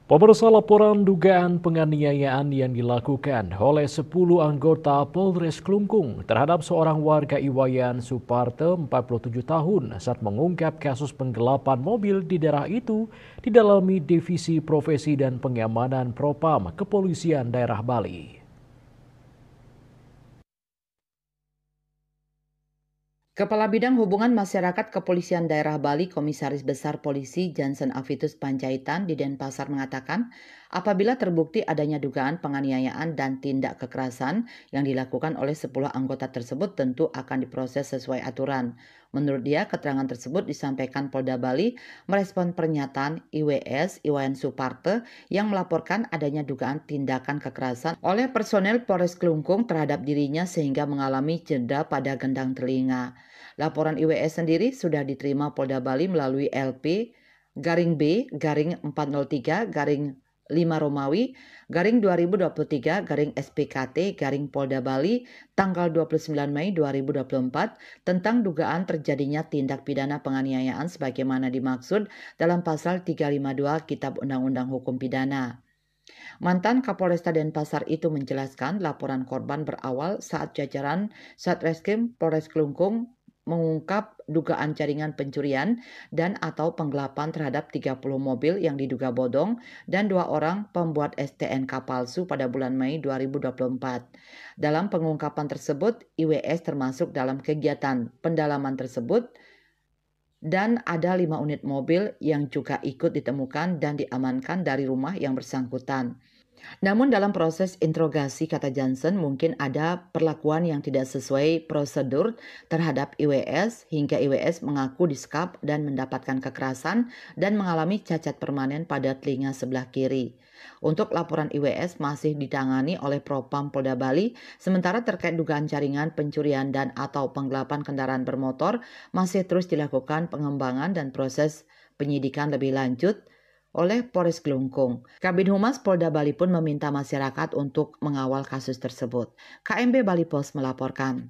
Pemirsa, laporan dugaan penganiayaan yang dilakukan oleh 10 anggota Polres Klungkung terhadap seorang warga Iwayan Suparte 47 tahun saat mengungkap kasus penggelapan mobil di daerah itu didalami Divisi Profesi dan Pengamanan Propam Kepolisian Daerah Bali. Kepala Bidang Hubungan Masyarakat Kepolisian Daerah Bali, Komisaris Besar Polisi Jansen Avitus Panjaitan di Denpasar mengatakan, apabila terbukti adanya dugaan penganiayaan dan tindak kekerasan yang dilakukan oleh 10 anggota tersebut tentu akan diproses sesuai aturan. Menurut dia, keterangan tersebut disampaikan Polda Bali merespon pernyataan IWS Iwayan Suparte yang melaporkan adanya dugaan tindakan kekerasan oleh personel Polres Klungkung terhadap dirinya sehingga mengalami cedera pada gendang telinga. Laporan IWS sendiri sudah diterima Polda Bali melalui LP garing B garing 403 garing 5 Romawi garing 2023 garing SPKT garing Polda Bali tanggal 29 Mei 2024 tentang dugaan terjadinya tindak pidana penganiayaan sebagaimana dimaksud dalam pasal 352 Kitab Undang-Undang Hukum Pidana. Mantan Kapolresta Denpasar itu menjelaskan laporan korban berawal saat jajaran Satreskrim Polres Klungkung mengungkap dugaan jaringan pencurian dan atau penggelapan terhadap 30 mobil yang diduga bodong dan 2 orang pembuat STNK palsu pada bulan Mei 2024. Dalam pengungkapan tersebut, IWS termasuk dalam kegiatan pendalaman tersebut dan ada 5 unit mobil yang juga ikut ditemukan dan diamankan dari rumah yang bersangkutan. Namun dalam proses interogasi, kata Johnson, mungkin ada perlakuan yang tidak sesuai prosedur terhadap IWS hingga IWS mengaku disekap dan mendapatkan kekerasan dan mengalami cacat permanen pada telinga sebelah kiri. Untuk laporan IWS masih ditangani oleh Propam Polda Bali, sementara terkait dugaan jaringan pencurian dan atau penggelapan kendaraan bermotor masih terus dilakukan pengembangan dan proses penyidikan lebih lanjut oleh Polres Klungkung. Kabid Humas Polda Bali pun meminta masyarakat untuk mengawal kasus tersebut. KMB Bali Pos melaporkan.